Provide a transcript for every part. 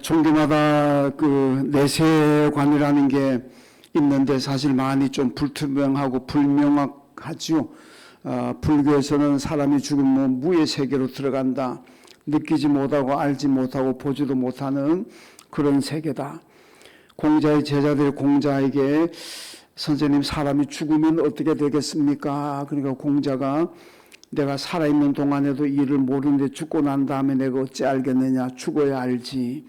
종교마다 그 내세관이라는 게 있는데 사실 많이 좀 불투명하고 불명확하죠. 불교에서는 사람이 죽으면 무의 세계로 들어간다. 느끼지 못하고 알지 못하고 보지도 못하는 그런 세계다. 공자의 제자들이 공자에게 선생님, 사람이 죽으면 어떻게 되겠습니까? 그러니까 공자가 내가 살아있는 동안에도 이를 모르는데 죽고 난 다음에 내가 어찌 알겠느냐, 죽어야 알지,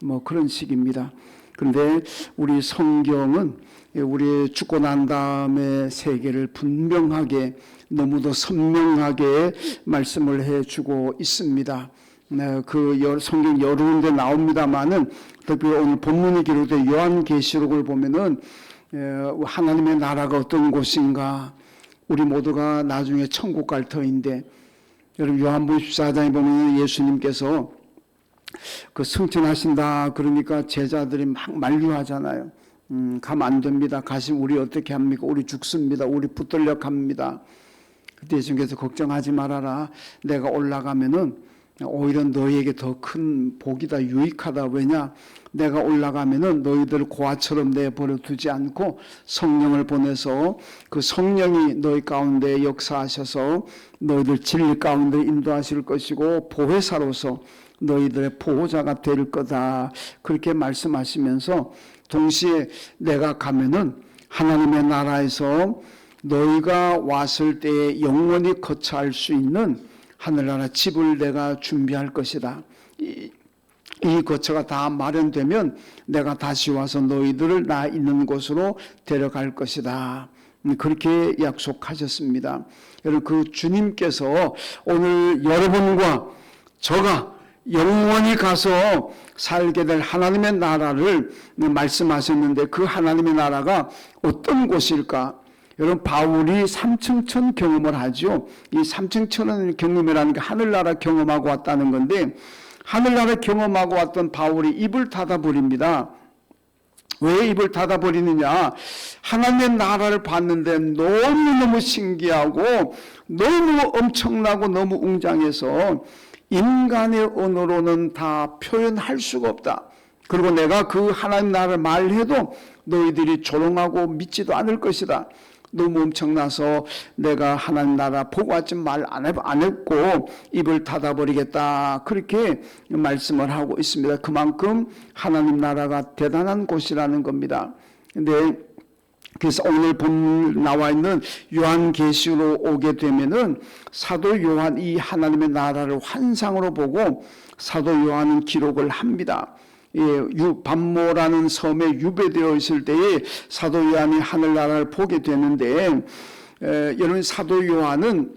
뭐 그런 식입니다. 그런데 우리 성경은 우리 죽고 난 다음에 세계를 분명하게, 너무도 선명하게 말씀을 해주고 있습니다. 그 성경 여러 군데 나옵니다만은 특히 오늘 본문이 기록된 요한계시록을 보면은 하나님의 나라가 어떤 곳인가, 우리 모두가 나중에 천국 갈 터인데, 여러분 요한복음 14장에 보면 예수님께서 그 승천하신다 그러니까 제자들이 막 만류하잖아요. 가면 안 됩니다. 가시면 우리 어떻게 합니까? 우리 죽습니다. 우리 붙들려 갑니다. 그때 예수님께서 걱정하지 말아라. 내가 올라가면은 오히려 너희에게 더 큰 복이다, 유익하다. 왜냐? 내가 올라가면은 너희들 고아처럼 내버려 두지 않고 성령을 보내서 그 성령이 너희 가운데 역사하셔서 너희들 진리 가운데 인도하실 것이고 보혜사로서 너희들의 보호자가 될 거다. 그렇게 말씀하시면서 동시에 내가 가면은 하나님의 나라에서 너희가 왔을 때에 영원히 거처할 수 있는 하늘나라 집을 내가 준비할 것이다. 이 거처가 다 마련되면 내가 다시 와서 너희들을 나 있는 곳으로 데려갈 것이다. 그렇게 약속하셨습니다. 여러분, 그 주님께서 오늘 여러분과 저가 영원히 가서 살게 될 하나님의 나라를 말씀하셨는데, 그 하나님의 나라가 어떤 곳일까? 여러분, 바울이 삼층천 경험을 하죠. 이 삼층천 경험이라는 게 하늘나라 경험하고 왔다는 건데, 하늘나라 경험하고 왔던 바울이 입을 닫아버립니다. 왜 입을 닫아버리느냐? 하나님의 나라를 봤는데 너무너무 신기하고 너무 엄청나고 너무 웅장해서 인간의 언어로는 다 표현할 수가 없다. 그리고 내가 그 하나님 나라를 말해도 너희들이 조롱하고 믿지도 않을 것이다. 너무 엄청나서 내가 하나님 나라 보고 왔지 말 안 했고 입을 닫아버리겠다. 그렇게 말씀을 하고 있습니다. 그만큼 하나님 나라가 대단한 곳이라는 겁니다. 근데 그래서 오늘 본 나와 있는 요한계시로 오게 되면은 사도 요한 이 하나님의 나라를 환상으로 보고 사도 요한은 기록을 합니다. 반모라는 섬에 유배되어 있을 때에 사도 요한이 하늘나라를 보게 되는데, 여러분, 사도 요한은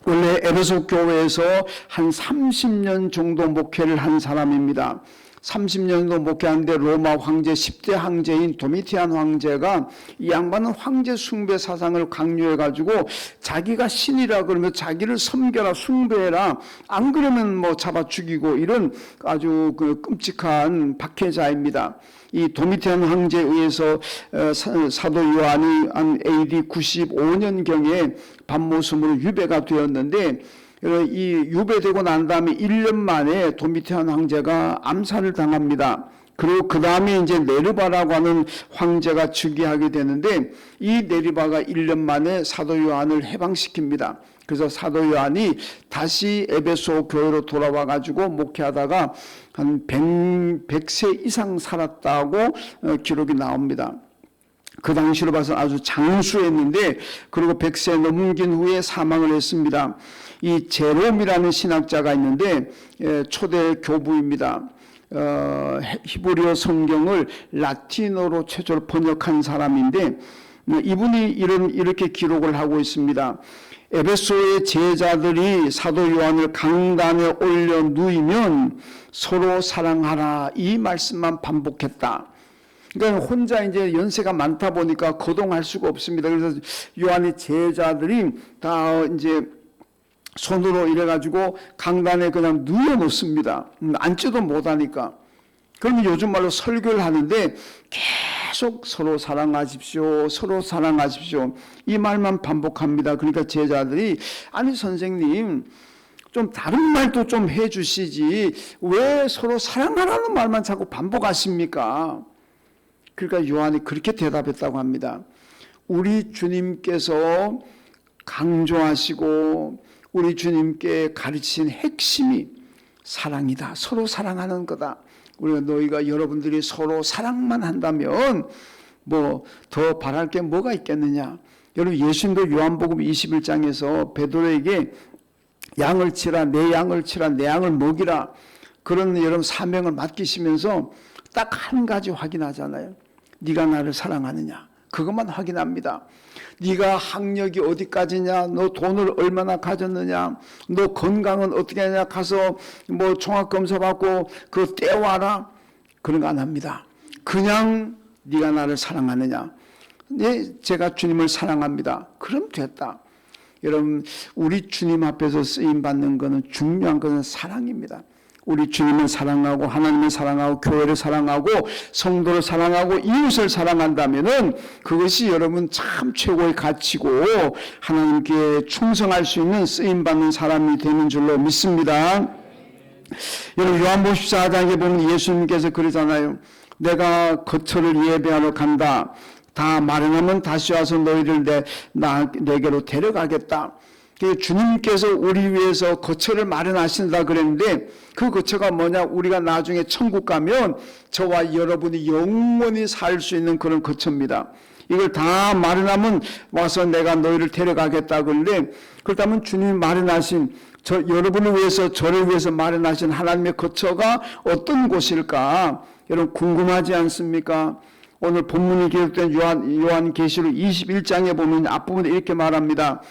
원래 에베소 교회에서 한 30년 정도 목회를 한 사람입니다. 30년 정도 목회하는데 로마 황제 10대 황제인 도미티안 황제가 이 양반은 황제 숭배 사상을 강요해가지고 자기가 신이라 그러면 자기를 섬겨라, 숭배해라, 안 그러면 뭐 잡아 죽이고, 이런 아주 그 끔찍한 박해자입니다. 이 도미티안 황제에 의해서 사도 요한이 한 AD 95년경에 반모섬으로 유배가 되었는데, 이 유배되고 난 다음에 1년 만에 도미티안 황제가 암살을 당합니다. 그리고 그 다음에 이제 네르바라고 하는 황제가 즉위하게 되는데, 이 네르바가 1년 만에 사도 요한을 해방시킵니다. 그래서 사도 요한이 다시 에베소 교회로 돌아와 가지고 목회하다가 한 100세 이상 살았다고 기록이 나옵니다. 그 당시로 봐서 아주 장수했는데, 그리고 100세 넘긴 후에 사망을 했습니다. 이 제롬이라는 신학자가 있는데 초대 교부입니다. 히브리어 성경을 라틴어로 최초로 번역한 사람인데, 이분이 이렇게 기록을 하고 있습니다. 에베소의 제자들이 사도 요한을 강단에 올려 누이면 서로 사랑하라, 이 말씀만 반복했다. 그러니까 혼자 이제 연세가 많다 보니까 거동할 수가 없습니다. 그래서 요한의 제자들이 다 이제 손으로 이래가지고 강단에 그냥 누워놓습니다. 앉지도 못하니까. 그러면 요즘 말로 설교를 하는데 계속 서로 사랑하십시오, 서로 사랑하십시오, 이 말만 반복합니다. 그러니까 제자들이, 아니 선생님, 좀 다른 말도 좀 해주시지 왜 서로 사랑하라는 말만 자꾸 반복하십니까? 그러니까 요한이 그렇게 대답했다고 합니다. 우리 주님께서 강조하시고 우리 주님께 가르친 핵심이 사랑이다. 서로 사랑하는 거다. 우리가 너희가 여러분들이 서로 사랑만 한다면 뭐 더 바랄 게 뭐가 있겠느냐. 여러분 예수님도 요한복음 21장에서 베드로에게 양을 치라, 내 양을 치라, 내 양을 먹이라 그런 여러분 사명을 맡기시면서 딱 한 가지 확인하잖아요. 네가 나를 사랑하느냐. 그것만 확인합니다. 네가 학력이 어디까지냐, 너 돈을 얼마나 가졌느냐, 너 건강은 어떻게 하냐, 가서 뭐 종합검사 받고 그거 떼와라. 그런 거 안 합니다. 그냥 네가 나를 사랑하느냐. 네, 제가 주님을 사랑합니다. 그럼 됐다. 여러분 우리 주님 앞에서 쓰임 받는 것은 중요한 것은 사랑입니다. 우리 주님을 사랑하고 하나님을 사랑하고 교회를 사랑하고 성도를 사랑하고 이웃을 사랑한다면은 그것이 여러분 참 최고의 가치고 하나님께 충성할 수 있는 쓰임 받는 사람이 되는 줄로 믿습니다. 여러분 요한복음 14장에 보면 예수님께서 그러잖아요. 내가 거처를 예배하러 간다. 다 마련하면 다시 와서 너희를 내게로 데려가겠다. 주님께서 우리 위해서 거처를 마련하신다 그랬는데 그 거처가 뭐냐? 우리가 나중에 천국 가면 저와 여러분이 영원히 살 수 있는 그런 거처입니다. 이걸 다 마련하면 와서 내가 너희를 데려가겠다 그런데 그렇다면 주님이 마련하신 여러분을 위해서 저를 위해서 마련하신 하나님의 거처가 어떤 곳일까? 여러분 궁금하지 않습니까? 오늘 본문이 기록된 요한계시록 21장에 보면 앞부분에 이렇게 말합니다.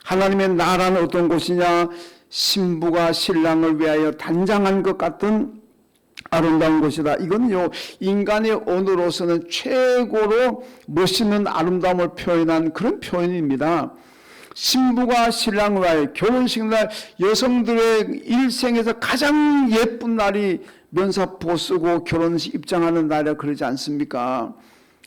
하나님의 나라는 어떤 곳이냐? 신부가 신랑을 위하여 단장한 것 같은 아름다운 곳이다. 이건요 인간의 언어로서는 최고로 멋있는 아름다움을 표현한 그런 표현입니다. 신부가 신랑을 위하여 결혼식 날 여성들의 일생에서 가장 예쁜 날이 면사포 쓰고 결혼식 입장하는 날이라 그러지 않습니까?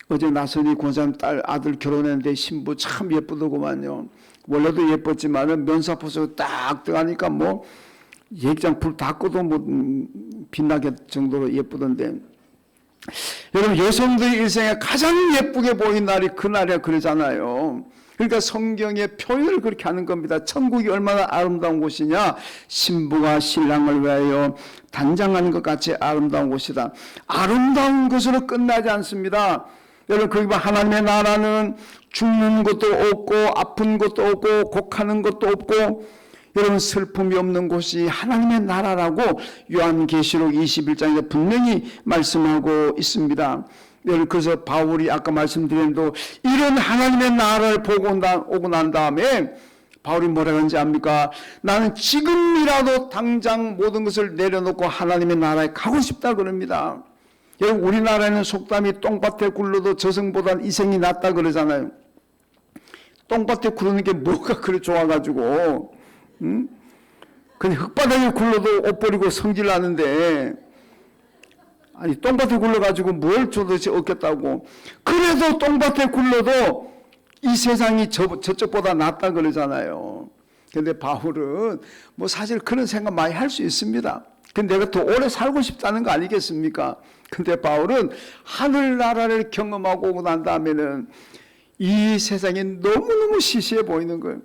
어제 나선이 권사님 딸 아들 결혼했는데 신부 참 예쁘더구만요. 원래도 예뻤지만은 면사포 쓰고 딱 들어가니까 뭐 얘기장 불 다 꺼도 뭐 빛나게 정도로 예쁘던데 여러분 여성들의 일생에 가장 예쁘게 보인 날이 그날이야 그러잖아요. 그러니까 성경의 표현을 그렇게 하는 겁니다. 천국이 얼마나 아름다운 곳이냐. 신부가 신랑을 위하여 단장하는 것 같이 아름다운 곳이다. 아름다운 것으로 끝나지 않습니다. 여러분 거기 봐 하나님의 나라는 죽는 것도 없고 아픈 것도 없고 곡하는 것도 없고 여러분 슬픔이 없는 곳이 하나님의 나라라고 요한계시록 21장에서 분명히 말씀하고 있습니다. 여러분 그래서 바울이 아까 말씀드린 이런 하나님의 나라를 보고 오고 난 다음에 바울이 뭐라 그런지 압니까? 나는 지금이라도 당장 모든 것을 내려놓고 하나님의 나라에 가고 싶다 그럽니다. 여러분 우리나라에는 속담이 똥밭에 굴러도 저승보단 이생이 낫다 그러잖아요. 똥밭에 굴르는 게 뭐가 그래 좋아가지고 그냥 흙바닥에 굴러도 옷 버리고 성질나는데 아니 똥밭에 굴러가지고 뭘 도대체 얻겠다고. 그래도 똥밭에 굴러도 이 세상이 저쪽보다 낫다 그러잖아요. 근데 바울은 뭐 사실 그런 생각 많이 할 수 있습니다. 근데 내가 더 오래 살고 싶다는 거 아니겠습니까? 근데 바울은 하늘나라를 경험하고 오고 난 다음에는 이 세상이 너무너무 시시해 보이는 거예요.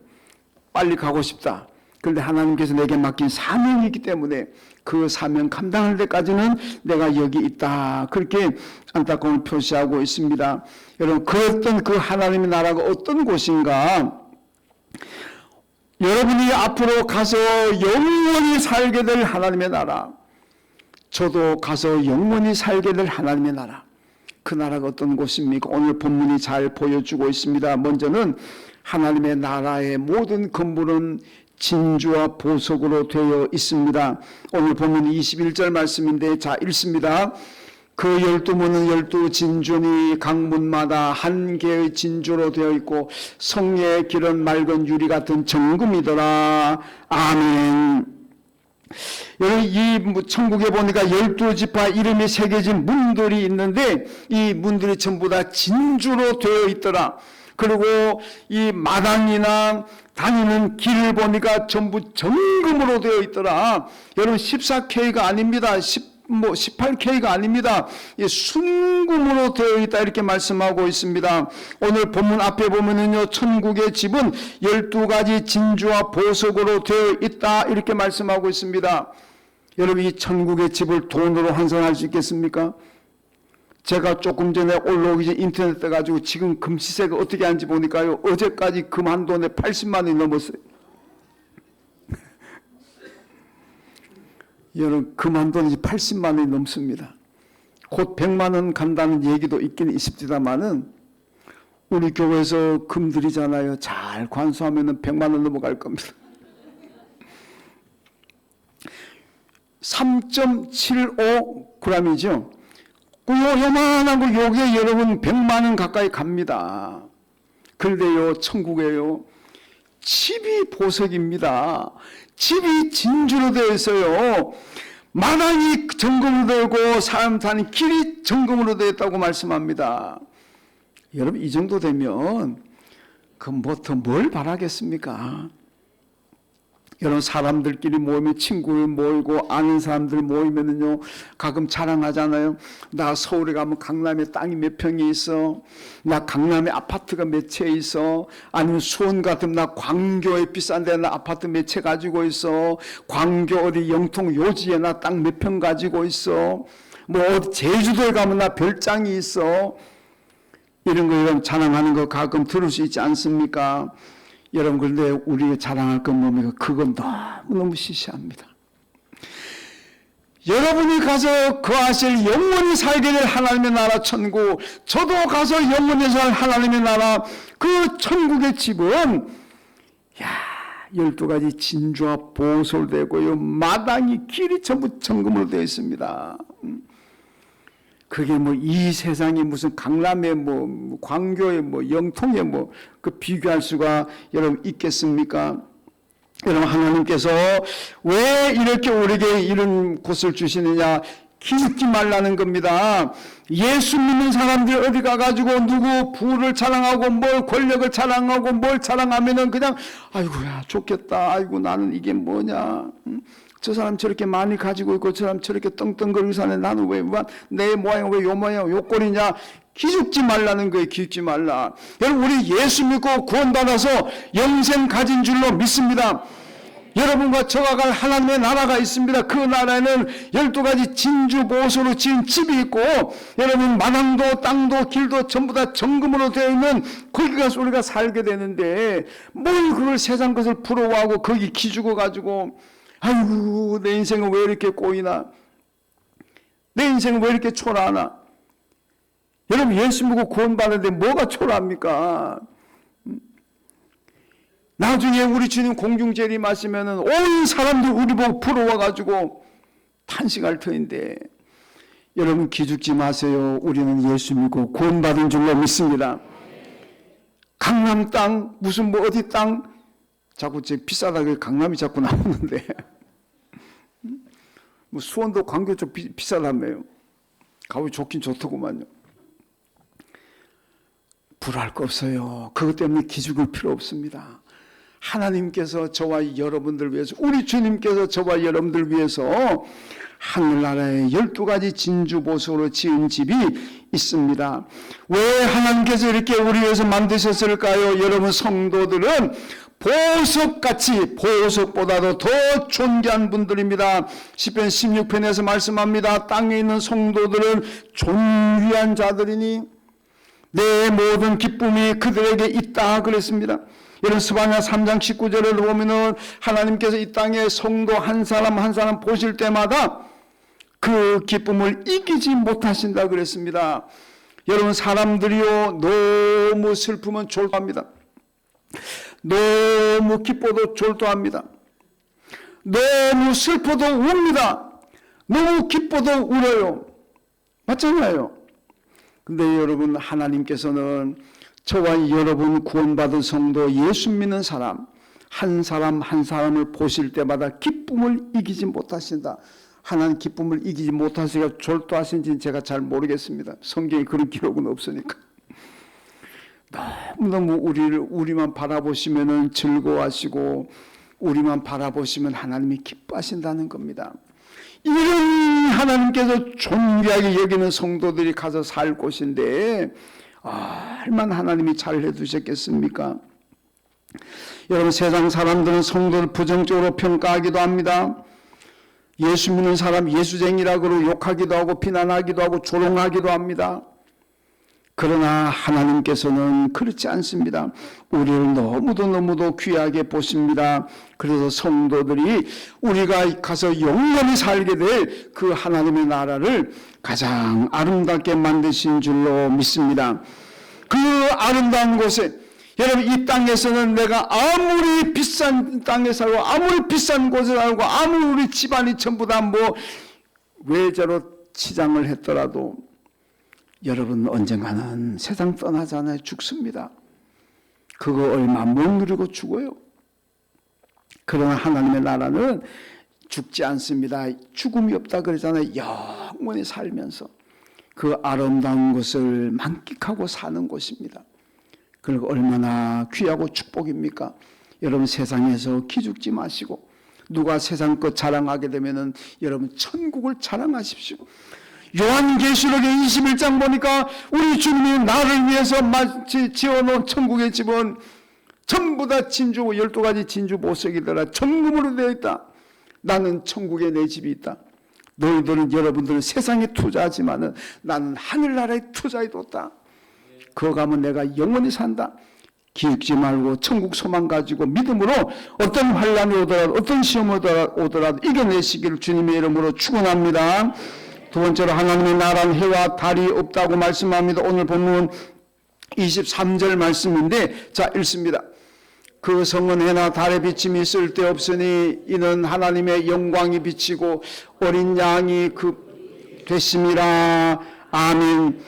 빨리 가고 싶다. 그런데 하나님께서 내게 맡긴 사명이 있기 때문에 그 사명 감당할 때까지는 내가 여기 있다. 그렇게 안타까움을 표시하고 있습니다. 여러분 그랬던 그 하나님의 나라가 어떤 곳인가? 여러분이 앞으로 가서 영원히 살게 될 하나님의 나라, 저도 가서 영원히 살게 될 하나님의 나라, 그 나라가 어떤 곳입니까? 오늘 본문이 잘 보여주고 있습니다. 먼저는 하나님의 나라의 모든 건물은 진주와 보석으로 되어 있습니다. 오늘 본문 21절 말씀인데 자 읽습니다. 그 12문은 12진주니 각 문마다 한 개의 진주로 되어 있고 성의 길은 맑은 유리 같은 정금이더라. 아멘. 여러분 이 천국에 보니까 12지파 이름이 새겨진 문들이 있는데 이 문들이 전부 다 진주로 되어 있더라. 그리고 이 마당이나 다니는 길을 보니까 전부 정금으로 되어 있더라. 여러분 14K가 아닙니다. 18K가 아닙니다. 순금으로 되어 있다 이렇게 말씀하고 있습니다. 오늘 본문 앞에 보면은요, 천국의 집은 12가지 진주와 보석으로 되어 있다 이렇게 말씀하고 있습니다. 여러분 이 천국의 집을 돈으로 환산할 수 있겠습니까? 제가 조금 전에 올라오기 전에 인터넷 떠가지고 지금 금 시세가 어떻게 하는지 보니까요, 어제까지 금 한 돈에 80만 원이 넘었어요. 여러분 금 한 돈이 80만 원이 넘습니다. 곧 100만 원 간다는 얘기도 있긴 있습니다만은 우리 교회에서 금 드리잖아요. 잘 관수하면 100만 원 넘어갈 겁니다. 3.75g이죠. 요만한 거 요게 여러분 100만 원 가까이 갑니다. 그런데요, 천국에요, 집이 보석입니다. 집이 진주로 되어 있어요. 마당이 정금으로 되고 사람 사는 길이 정금으로 되어 있다고 말씀합니다. 여러분 이 정도 되면 그 뭐 더 뭘 바라겠습니까? 여러분 사람들끼리 모이면, 친구를 모이고 아는 사람들 모이면은요, 가끔 자랑하잖아요. 나 서울에 가면 강남에 땅이 몇 평이 있어. 나 강남에 아파트가 몇 채 있어. 아니면 수원 같으면 나 광교에 비싼 데 나 아파트 몇 채 가지고 있어. 광교 어디 영통 요지에 나 땅 몇 평 가지고 있어. 뭐 어디 제주도에 가면 나 별장이 있어. 이런 거 여러분 자랑하는 거 가끔 들을 수 있지 않습니까? 여러분 그런데 우리가 자랑할 건 뭡니까? 그건 너무너무 시시합니다. 여러분이 가서 거하실 영원히 살게 될 하나님의 나라 천국, 저도 가서 영원히 살 하나님의 나라 그 천국의 집은 12가지 진주와 보솔 되고요, 마당이 길이 전부 정금으로 되어 있습니다. 그게 뭐 이 세상이 무슨 강남에 뭐 광교에 뭐 영통에 뭐 그 비교할 수가 여러분 있겠습니까? 여러분 하나님께서 왜 이렇게 우리에게 이런 곳을 주시느냐? 기죽지 말라는 겁니다. 예수 믿는 사람들 어디 가가지고 누구 부를 자랑하고 뭘 권력을 자랑하고 뭘 자랑하면은 그냥 아이고야 좋겠다. 아이고 나는 이게 뭐냐? 저 사람 저렇게 많이 가지고 있고 저 사람 저렇게 떵떵거리고 사네. 나는 왜 내 모양 왜 요 모양 요 꼴이냐? 기죽지 말라는 거예요. 기죽지 말라. 여러분 우리 예수 믿고 구원받아서 영생 가진 줄로 믿습니다. 여러분과 저가 갈 하나님의 나라가 있습니다. 그 나라에는 12가지 진주 보석으로 지은 집이 있고, 여러분 마당도 땅도 길도 전부 다 정금으로 되어 있는 거기 가서 우리가 살게 되는데, 뭘 그걸 세상 것을 부러워하고 거기 기죽어 가지고 아이고 내 인생은 왜 이렇게 꼬이나, 내 인생은 왜 이렇게 초라하나. 여러분 예수 믿고 구원받는데 뭐가 초라합니까? 나중에 우리 주님 공중재림하시면은 온 사람들 우리 보고 부러워가지고 탄식할 터인데, 여러분 기죽지 마세요. 우리는 예수 믿고 구원받은 줄로 믿습니다. 강남 땅 무슨 뭐 어디 땅 자꾸 제 비싸다고 강남이 자꾸 나오는데 뭐 수원도 광교 쪽 비싸다며요. 가보기 좋긴 좋더구만요. 불할 거 없어요. 그것 때문에 기죽을 필요 없습니다. 하나님께서 저와 여러분들 위해서, 우리 주님께서 저와 여러분들 위해서 하늘나라에 12가지 진주 보석으로 지은 집이 있습니다. 왜 하나님께서 이렇게 우리 위해서 만드셨을까요? 여러분 성도들은 보석같이, 보석보다도 더 존귀한 분들입니다. 시편 16편에서 말씀합니다. 땅에 있는 성도들은 존귀한 자들이니 내 모든 기쁨이 그들에게 있다 그랬습니다. 여러분 스바냐 3장 19절을 보면은 하나님께서 이 땅에 성도 한 사람 한 사람 보실 때마다 그 기쁨을 이기지 못하신다 그랬습니다. 여러분 사람들이요 너무 슬프면 졸도합니다. 너무 기뻐도 졸도합니다. 너무 슬퍼도 웁니다. 너무 기뻐도 울어요. 맞잖아요. 근데 여러분 하나님께서는 저와 여러분 구원받은 성도 예수 믿는 사람 한 사람을 보실 때마다 기쁨을 이기지 못하신다. 하나님 기쁨을 이기지 못하시니까 졸도하신지는 제가 잘 모르겠습니다. 성경에 그런 기록은 없으니까. 너무너무 우리만 바라보시면은 즐거워하시고 우리만 바라보시면 하나님이 기뻐하신다는 겁니다. 이런 하나님께서 존귀하게 여기는 성도들이 가서 살 곳인데 얼마나 하나님이 잘해 두셨겠습니까? 여러분, 세상 사람들은 성도를 부정적으로 평가하기도 합니다. 예수 믿는 사람 예수쟁이라고 욕하기도 하고 비난하기도 하고 조롱하기도 합니다. 그러나 하나님께서는 그렇지 않습니다. 우리를 너무도 귀하게 보십니다. 그래서 성도들이 우리가 가서 영원히 살게 될 그 하나님의 나라를 가장 아름답게 만드신 줄로 믿습니다. 그 아름다운 곳에, 여러분, 이 땅에서는 내가 아무리 비싼 땅에 살고 아무리 비싼 곳에 살고 아무리 집안이 전부 다 외자로 치장을 했더라도 여러분 언젠가는 세상 떠나잖아요. 죽습니다. 그거 얼마 못 누리고 죽어요. 그러나 하나님의 나라는 죽지 않습니다. 죽음이 없다 그러잖아요. 영원히 살면서 그 아름다운 것을 만끽하고 사는 곳입니다. 그리고 얼마나 귀하고 축복입니까? 여러분, 세상에서 기죽지 마시고 누가 세상 것 자랑하게 되면은 여러분 천국을 자랑하십시오. 요한계시록의 21장 보니까 우리 주님이 나를 위해서 지어놓은 천국의 집은 전부 다 진주 12가지 진주 보석이더라. 정금으로 되어 있다. 나는 천국에 내 집이 있다. 너희들은, 여러분들은 세상에 투자하지만은 나는 하늘나라에 투자해뒀다. 그거 가면 내가 영원히 산다. 기죽지 말고 천국 소망 가지고 믿음으로 어떤 환난이 오더라도 어떤 시험이 오더라도 이겨내시기를 주님의 이름으로 축원합니다. 두 번째로, 하나님의 나라는 해와 달이 없다고 말씀합니다. 오늘 본문 23절 말씀인데, 자, 읽습니다. 그 성은 해나 달의 비침이 쓸데없으니 이는 하나님의 영광이 비치고 어린 양이 되심이라. 아멘.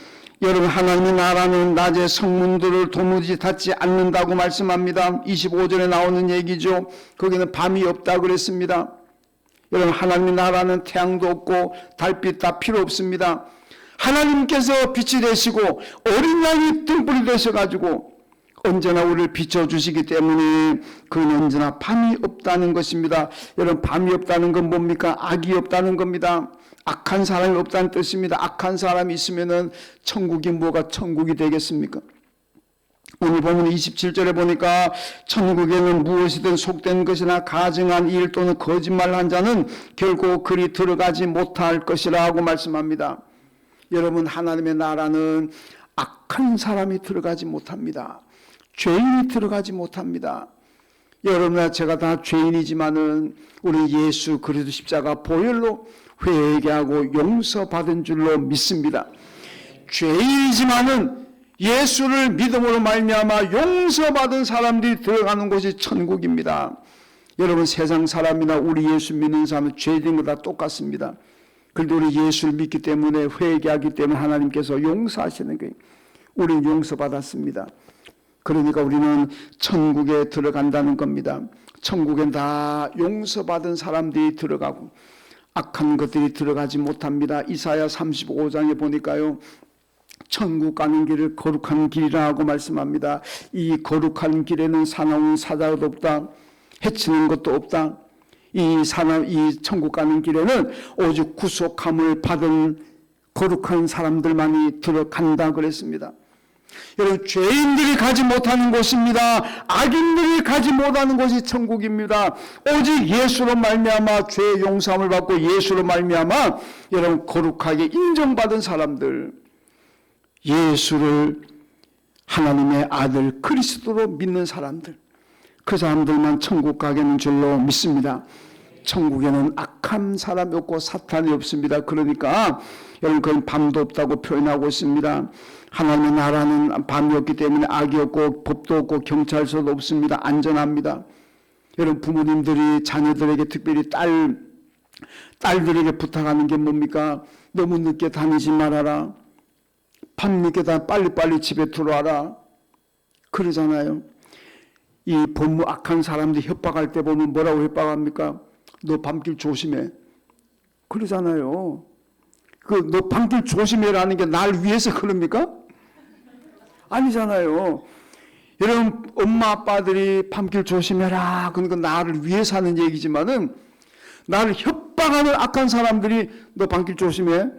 여러분, 하나님의 나라는 낮에 성문들을 도무지 닫지 않는다고 말씀합니다. 25절에 나오는 얘기죠. 거기는 밤이 없다고 그랬습니다. 여러분, 하나님의 나라는 태양도 없고 달빛 다 필요 없습니다. 하나님께서 빛이 되시고 어린 양이 등불이 되셔가지고 언제나 우리를 비춰주시기 때문에 그는 언제나 밤이 없다는 것입니다. 여러분, 밤이 없다는 건 뭡니까? 악이 없다는 겁니다. 악한 사람이 없다는 뜻입니다. 악한 사람이 있으면은 천국이 뭐가 천국이 되겠습니까? 오늘 보면 27절에 보니까 천국에는 무엇이든 속된 것이나 가증한 일 또는 거짓말한 자는 결코 그리 들어가지 못할 것이라고 말씀합니다. 여러분, 하나님의 나라는 악한 사람이 들어가지 못합니다. 죄인이 들어가지 못합니다. 여러분과 제가 다 죄인이지만은 우리 예수 그리스도 십자가 보혈로 회개하고 용서받은 줄로 믿습니다. 죄인이지만은 예수를 믿음으로 말미암아 용서받은 사람들이 들어가는 곳이 천국입니다. 여러분, 세상 사람이나 우리 예수 믿는 사람은 죄된 거 다 똑같습니다. 그런데 우리 예수를 믿기 때문에, 회개하기 때문에 하나님께서 용서하시는 거예요. 우리는 용서받았습니다. 그러니까 우리는 천국에 들어간다는 겁니다. 천국엔 다 용서받은 사람들이 들어가고 악한 것들이 들어가지 못합니다. 이사야 35장에 보니까요, 천국 가는 길을 거룩한 길이라고 말씀합니다. 이 거룩한 길에는 사나운 사자도 없다. 해치는 것도 없다. 이 천국 가는 길에는 오직 구속함을 받은 거룩한 사람들만이 들어간다 그랬습니다. 여러분, 죄인들이 가지 못하는 곳입니다. 악인들이 가지 못하는 곳이 천국입니다. 오직 예수로 말미암아 죄 용서함을 받고 예수로 말미암아 여러분 거룩하게 인정받은 사람들, 예수를 하나님의 아들 그리스도로 믿는 사람들, 그 사람들만 천국 가게는 줄로 믿습니다. 천국에는 악한 사람이 없고 사탄이 없습니다. 그러니까 여러분, 그건 밤도 없다고 표현하고 있습니다. 하나님의 나라는 밤이 없기 때문에 악이 없고 법도 없고 경찰서도 없습니다. 안전합니다. 여러분, 부모님들이 자녀들에게, 특별히 딸들에게 부탁하는 게 뭡니까? 너무 늦게 다니지 말아라. 밤늦게 다 빨리빨리 집에 들어와라. 그러잖아요. 이 법무 악한 사람들이 협박할 때 보면 뭐라고 협박합니까? 너 밤길 조심해. 그러잖아요. 너 밤길 조심해라는 게 날 위해서 그럽니까? 아니잖아요. 여러분, 엄마 아빠들이 밤길 조심해라, 그러니까 나를 위해서 하는 얘기지만은, 나를 협박하는 악한 사람들이 너 밤길 조심해,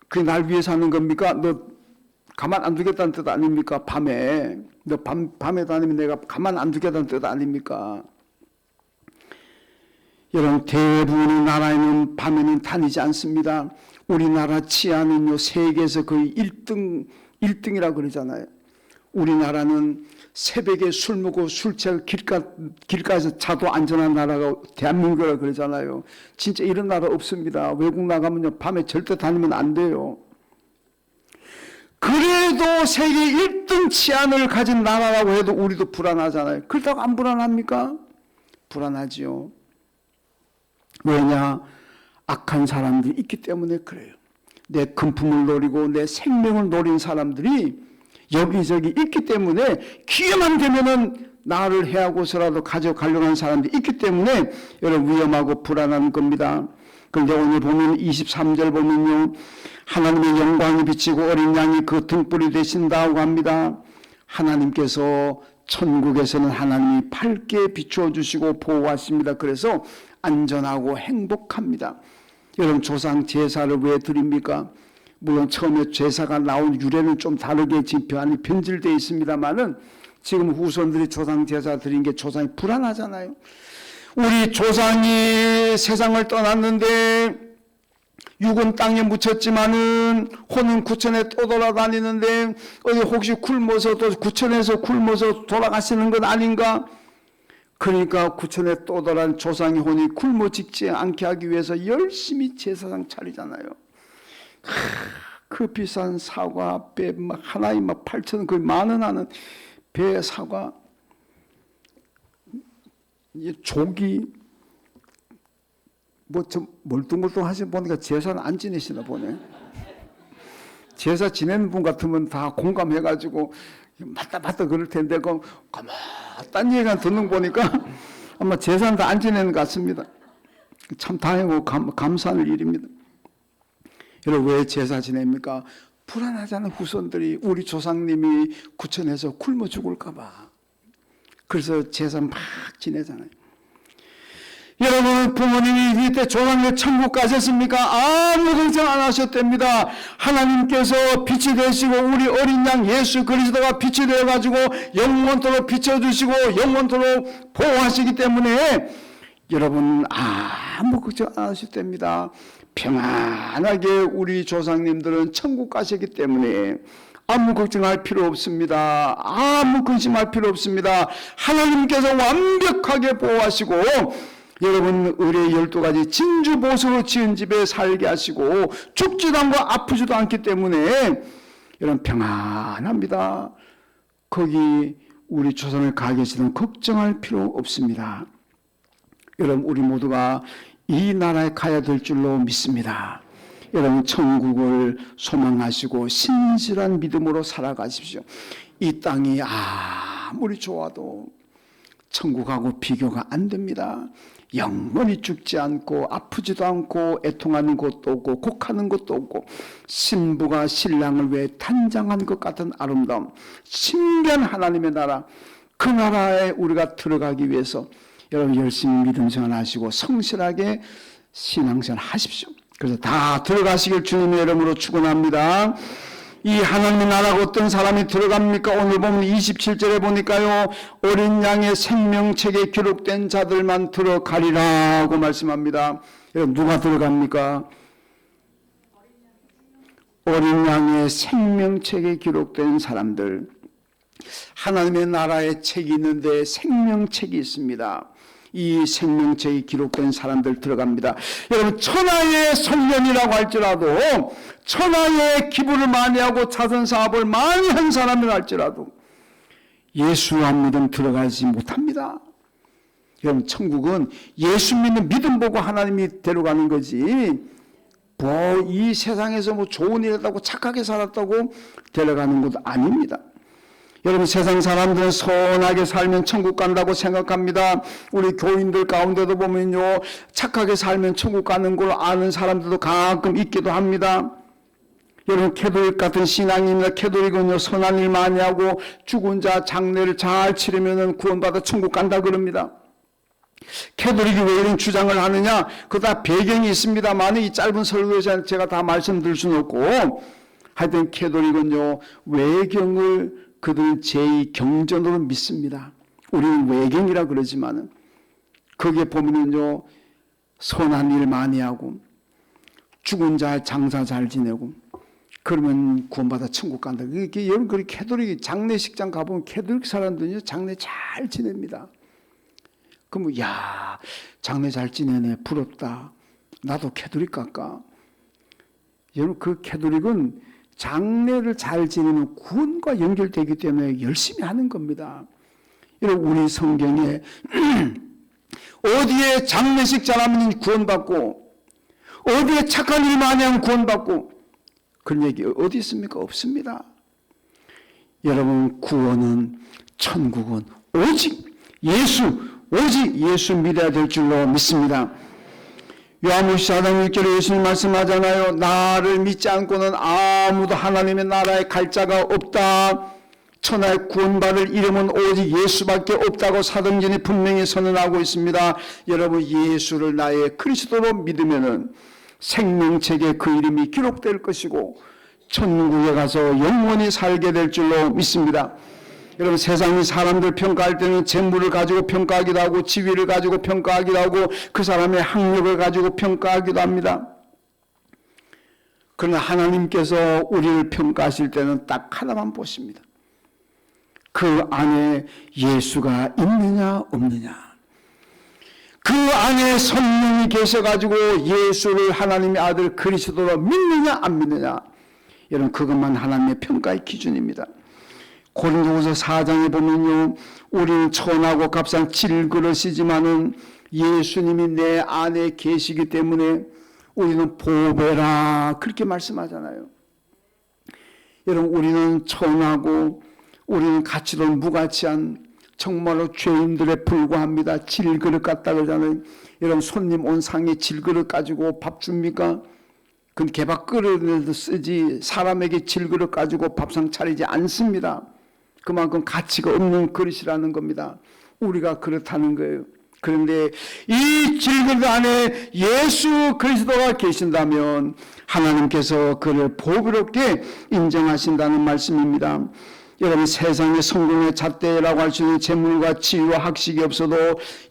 그게 날 위해서 하는 겁니까? 너 가만 안 두겠다는 뜻 아닙니까? 밤에 너 밤에 다니면 내가 가만 안 두겠다는 뜻 아닙니까? 여러분, 대부분의 나라에는 밤에는 다니지 않습니다. 우리나라 치안은요, 세계에서 거의 1등이라고 그러잖아요. 우리나라는 새벽에 술 먹고 술 취하고 길가에서 자도 안전한 나라가 대한민국이라고 그러잖아요. 진짜 이런 나라 없습니다. 외국 나가면요, 밤에 절대 다니면 안 돼요. 그래도 세계 1등 치안을 가진 나라라고 해도 우리도 불안하잖아요. 그렇다고 안 불안합니까? 불안하지요. 왜냐? 악한 사람들이 있기 때문에 그래요. 내 금품을 노리고 내 생명을 노린 사람들이 여기저기 있기 때문에 기회만 되면은 나를 해하고서라도 가져가려고 하는 사람들이 있기 때문에 여러분 위험하고 불안한 겁니다. 그런데 오늘 보면 23절 보면요, 하나님의 영광이 비치고 어린 양이 그 등불이 되신다고 합니다. 하나님께서 천국에서는 하나님이 밝게 비추어 주시고 보호하십니다. 그래서 안전하고 행복합니다. 여러분, 조상 제사를 왜 드립니까? 물론 처음에 제사가 나온 유래는 좀 다르게 지표안이 변질되어 있습니다만은 지금 후손들이 조상 제사 드린 게 조상이 불안하잖아요. 우리 조상이 세상을 떠났는데 육은 땅에 묻혔지만은 혼은 구천에 또 돌아다니는데 어디 혹시 굶어서 또 구천에서 굶어서 돌아가시는 것 아닌가? 그러니까 구천에 또 돌아간 조상의 혼이 굶어 죽지 않게 하기 위해서 열심히 제사상 차리잖아요. 그 비싼 사과 배 막 하나에 막 8,000원, 거의 10,000원 하는 배 사과, 조기, 뭐 좀 멀뚱멀뚱 하시는 보니까 제사는 안 지내시나 보네. 제사 지내는 분 같으면 다 공감해가지고 맞다 그럴 텐데 그 딴 얘기만 듣는 거 보니까 아마 제사는 다 안 지내는 것 같습니다. 참 다행이고 감사할 일입니다. 여러분, 왜 제사 지냅니까? 불안하잖아요. 후손들이 우리 조상님이 구천에서 굶어 죽을까 봐. 그래서 제사 막 지내잖아요. 여러분, 부모님이 이때 조상님 천국 가셨습니까? 아무 걱정 안 하셨답니다. 하나님께서 빛이 되시고 우리 어린 양 예수 그리스도가 빛이 되어가지고 영원토록 비춰주시고 영원토록 보호하시기 때문에 여러분 아무 걱정 안 하셨답니다. 평안하게 우리 조상님들은 천국 가셨기 때문에 아무 걱정할 필요 없습니다. 아무 근심할 필요 없습니다. 하나님께서 완벽하게 보호하시고 여러분 의뢰 12가지 진주보석으로 지은 집에 살게 하시고 죽지도 않고 아프지도 않기 때문에 여러분 평안합니다. 거기 우리 조상을 가 계시는 걱정할 필요 없습니다. 여러분, 우리 모두가 이 나라에 가야 될 줄로 믿습니다. 여러분, 천국을 소망하시고 신실한 믿음으로 살아가십시오. 이 땅이 아무리 좋아도 천국하고 비교가 안 됩니다. 영원히 죽지 않고 아프지도 않고 애통하는 것도 없고 곡하는 것도 없고 신부가 신랑을 위해 단장한 것 같은 아름다움, 신비한 하나님의 나라, 그 나라에 우리가 들어가기 위해서 여러분 열심히 믿음 생활하시고 성실하게 신앙생활 하십시오. 그래서 다 들어가시길 주님의 이름으로 축원합니다. 이 하나님의 나라가 어떤 사람이 들어갑니까? 오늘 보면 27절에 보니까요, 어린 양의 생명책에 기록된 자들만 들어가리라고 말씀합니다. 여러분, 누가 들어갑니까? 어린 양의 생명책에 기록된 사람들. 하나님의 나라의 책이 있는데 생명책이 있습니다. 이 생명책이 기록된 사람들 들어갑니다. 여러분, 천하의 선련이라고 할지라도, 천하의 기부를 많이 하고 자선사업을 많이 한 사람이라 할지라도 예수 안 믿으면 들어가지 못합니다. 여러분, 천국은 예수 믿는 믿음 보고 하나님이 데려가는 거지, 뭐 이 세상에서 뭐 좋은 일 했다고 착하게 살았다고 데려가는 것도 아닙니다. 여러분, 세상 사람들은 선하게 살면 천국 간다고 생각합니다. 우리 교인들 가운데도 보면요, 착하게 살면 천국 가는 걸 아는 사람들도 가끔 있기도 합니다. 여러분, 캐톨릭 같은 신앙입니다. 캐톨릭은요, 선한 일 많이 하고 죽은 자 장례를 잘 치르면은 구원받아 천국 간다 그럽니다. 캐톨릭이 왜 이런 주장을 하느냐? 그 다 배경이 있습니다만 이 짧은 설교에 제가 다 말씀드릴 수는 없고, 하여튼 캐톨릭은요, 외경을 그들은 제2경전으로 믿습니다. 우리는 외경이라 그러지만은 거기에 보면은요, 선한 일 많이 하고 죽은 자 장사 잘 지내고 그러면 구원받아 천국 간다. 여러분, 그 캐톨릭 장례식장 가보면 캐톨릭 사람들은요, 장례 잘 지냅니다. 그럼 야, 장례 잘 지내네, 부럽다. 나도 캐톨릭 갈까? 여러분, 그 캐톨릭은 장례를 잘 지내면 구원과 연결되기 때문에 열심히 하는 겁니다. 여러분, 우리 성경에 어디에 장례식 잘하면 구원받고 어디에 착한 일 많이 하면 구원받고 그런 얘기 어디 있습니까? 없습니다. 여러분, 구원은, 천국은 오직 예수 믿어야 될 줄로 믿습니다. 요한복음 4장 6절에 예수님 말씀하잖아요. 나를 믿지 않고는 아무도 하나님의 나라에 갈 자가 없다. 천하에 구원받을 이름은 오직 예수밖에 없다고 사도행전이 분명히 선언하고 있습니다. 여러분, 예수를 나의 그리스도로 믿으면은 생명책에 그 이름이 기록될 것이고 천국에 가서 영원히 살게 될 줄로 믿습니다. 여러분, 세상이 사람들 평가할 때는 재물을 가지고 평가하기도 하고 지위를 가지고 평가하기도 하고 그 사람의 학력을 가지고 평가하기도 합니다. 그러나 하나님께서 우리를 평가하실 때는 딱 하나만 보십니다. 그 안에 예수가 있느냐 없느냐, 그 안에 성령이 계셔가지고 예수를 하나님의 아들 그리스도로 믿느냐 안 믿느냐, 여러분, 그것만 하나님의 평가의 기준입니다. 고린도후서 4장에 보면요, 우리는 천하고 값싼 질그릇이지만은 예수님이 내 안에 계시기 때문에 우리는 보배라, 그렇게 말씀하잖아요. 여러분, 우리는 천하고 우리는 가치도 무가치한 정말로 죄인들에 불과합니다. 질그릇 같다 그러잖아요. 여러분, 손님 온 상에 질그릇 가지고 밥 줍니까? 그건 개밥 그릇을 쓰지 사람에게 질그릇 가지고 밥상 차리지 않습니다. 그만큼 가치가 없는 그릇이라는 겁니다. 우리가 그렇다는 거예요. 그런데 이 질그릇 안에 예수 그리스도가 계신다면 하나님께서 그를 보배롭게 인정하신다는 말씀입니다. 여러분, 세상의 성공의 잣대라고 할 수 있는 재물과 지위와 학식이 없어도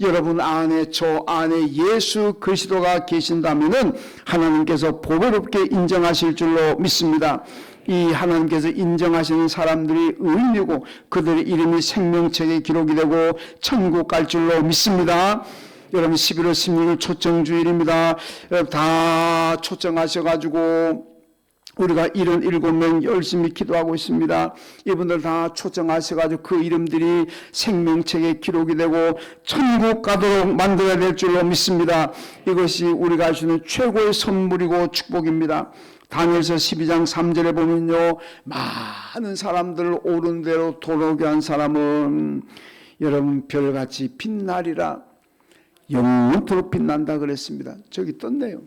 여러분 안에, 저 안에 예수 그리스도가 계신다면은 하나님께서 보배롭게 인정하실 줄로 믿습니다. 이 하나님께서 인정하시는 사람들이 의인이고 그들의 이름이 생명책에 기록이 되고 천국 갈 줄로 믿습니다. 여러분, 11월 16일 초청주일입니다. 여러분, 다 초청하셔가지고 우리가 77명 열심히 기도하고 있습니다. 이분들 다 초청하셔가지고 그 이름들이 생명책에 기록이 되고 천국 가도록 만들어야 될 줄로 믿습니다. 이것이 우리가 할 수 있는 최고의 선물이고 축복입니다. 다니엘서 12장 3절에 보면요, 많은 사람들을 옳은 대로 도로게 한 사람은 여러분 별같이 빛나리라, 영원토록 빛난다 그랬습니다. 저기 떴네요.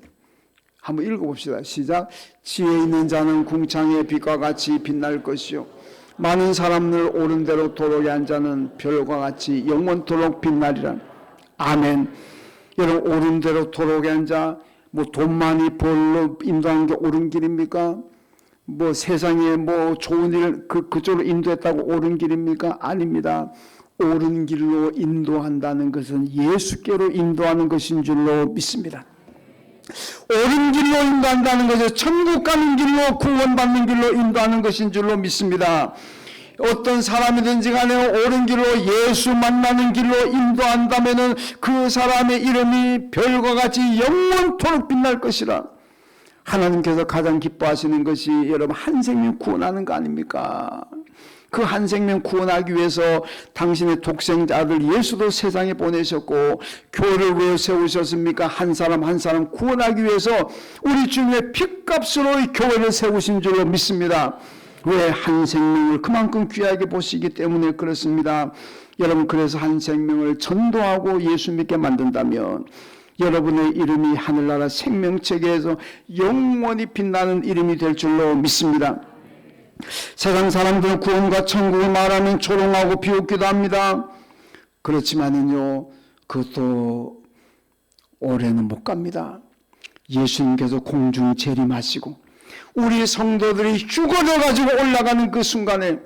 한번 읽어봅시다. 시작. 지혜 있는 자는 궁창의 빛과 같이 빛날 것이요, 많은 사람을 옳은 대로 도로게 한 자는 별과 같이 영원토록 빛나리라. 아멘. 여러분, 옳은 대로 도로게 한 자, 뭐 돈 많이 벌러 인도하는 게 옳은 길입니까? 뭐 세상에 뭐 좋은 일 그쪽으로 인도했다고 옳은 길입니까? 아닙니다. 옳은 길로 인도한다는 것은 예수께로 인도하는 것인 줄로 믿습니다. 옳은 길로 인도한다는 것은 천국 가는 길로, 구원받는 길로 인도하는 것인 줄로 믿습니다. 어떤 사람이든지 간에 옳은 길로, 예수 만나는 길로 인도한다면은 그 사람의 이름이 별과 같이 영원토록 빛날 것이라. 하나님께서 가장 기뻐하시는 것이 여러분 한 생명 구원하는 거 아닙니까? 그 한 생명 구원하기 위해서 당신의 독생자 아들 예수도 세상에 보내셨고 교회를 왜 세우셨습니까? 한 사람 한 사람 구원하기 위해서 우리 주님의 핏값으로 이 교회를 세우신 줄로 믿습니다. 왜? 한 생명을 그만큼 귀하게 보시기 때문에 그렇습니다. 여러분, 그래서 한 생명을 전도하고 예수 믿게 만든다면 여러분의 이름이 하늘나라 생명책에서 영원히 빛나는 이름이 될 줄로 믿습니다. 세상 사람들은 구원과 천국을 말하면 조롱하고 비웃기도 합니다. 그렇지만은요, 그것도 오래는 못 갑니다. 예수님께서 공중 재림하시고 우리 성도들이 휴거져 가지고 올라가는 그 순간에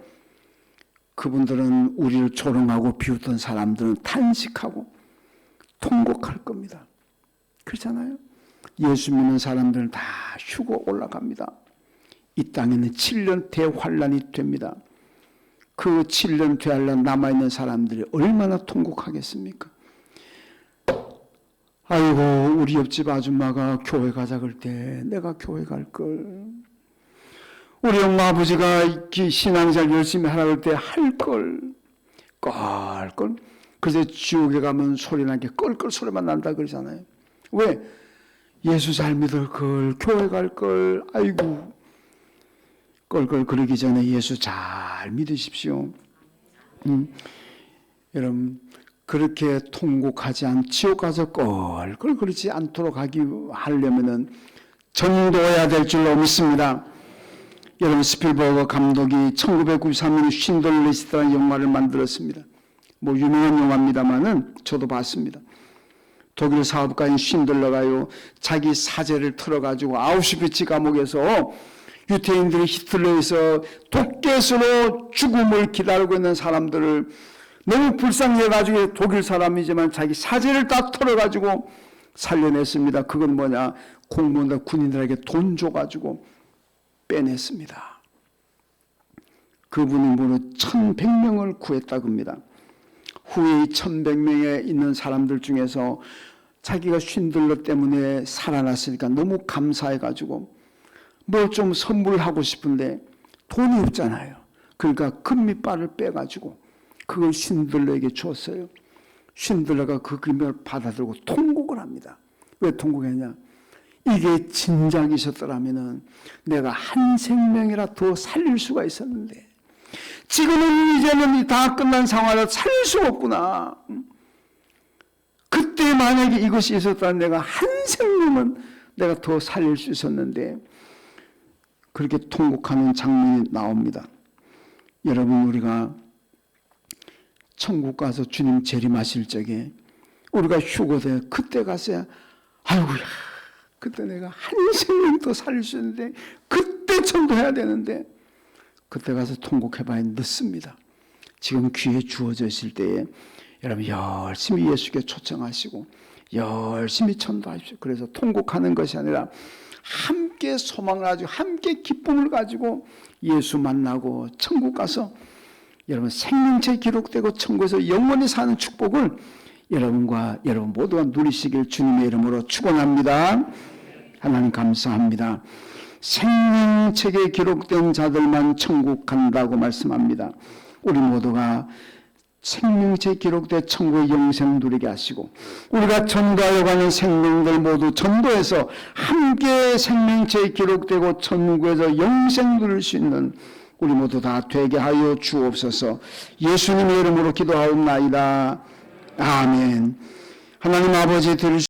그분들은 우리를 조롱하고 비웃던 사람들은 탄식하고 통곡할 겁니다. 그렇잖아요. 예수 믿는 사람들은 다 휴거 올라갑니다. 이 땅에는 7년 대환란이 됩니다. 그 7년 대환란 남아있는 사람들이 얼마나 통곡하겠습니까? 아이고, 우리 옆집 아줌마가 교회 가자 그럴 때 내가 교회 갈걸. 우리 엄마 아버지가 신앙생활 열심히 하라 그럴 때 할걸. 껄껄. 그래서 지옥에 가면 소리 나게 껄껄 소리만 난다 그러잖아요. 왜? 예수 잘 믿을걸, 교회 갈걸. 아이고, 껄껄 그러기 전에 예수 잘 믿으십시오. 여러분, 그렇게 통곡하지 않, 지옥 가서 껄껄 그러지 않도록 하려면은 전도해야 될 줄로 믿습니다. 여러분, 스필버그 감독이 1993년 쉰들러 리스트라는 영화를 만들었습니다. 뭐 유명한 영화입니다만은 저도 봤습니다. 독일 사업가인 쉰들러가요, 자기 사제를 틀어가지고 아우슈비츠 감옥에서 유태인들이 히틀러에서 독개수로 죽음을 기다리고 있는 사람들을 너무 불쌍해가지고 독일 사람이지만 자기 사제를 다 털어가지고 살려냈습니다. 그건 뭐냐? 공무원들, 군인들에게 돈 줘가지고 빼냈습니다. 그분이 무려 1100명을 구했다고 합니다. 후에 이 1100명에 있는 사람들 중에서 자기가 쉰들러 때문에 살아났으니까 너무 감사해가지고 뭐 좀 선물을 하고 싶은데 돈이 없잖아요. 그러니까 금밑발을 빼가지고 그걸 쉰들러에게 줬어요. 쉰들러가 그 금을 받아들고 통곡을 합니다. 왜 통곡했냐? 이게 진작이 있었더라면은 내가 한 생명이라 더 살릴 수가 있었는데 지금은 이제는 다 끝난 상황이라 살릴 수가 없구나. 그때 만약에 이것이 있었다면 내가 한 생명은 내가 더 살릴 수 있었는데 그렇게 통곡하는 장면이 나옵니다. 여러분, 우리가 천국 가서 주님 재림하실 적에 우리가 휴거돼 그때 가서야 아이고야, 그때 내가 한 생명 더 살릴 수 있는데 그때 전도해야 되는데 그때 가서 통곡해봐야 늦습니다. 지금 기회 주어져 있을 때에 여러분 열심히 예수께 초청하시고 열심히 전도하십시오. 그래서 통곡하는 것이 아니라 함께 소망을 가지고 함께 기쁨을 가지고 예수 만나고 천국 가서 여러분 생명체 기록되고 천국에서 영원히 사는 축복을 여러분과 여러분 모두가 누리시길 주님의 이름으로 축원합니다. 하나님 감사합니다. 생명책에 기록된 자들만 천국 간다고 말씀합니다. 우리 모두가 생명책에 기록된 천국의 영생 누리게 하시고 우리가 전도하려고 하는 생명들 모두 전도해서 함께 생명책에 기록되고 천국에서 영생 누릴 수 있는 우리 모두 다 되게 하여 주옵소서. 예수님의 이름으로 기도하옵나이다. 아멘. 하나님 아버지 들으시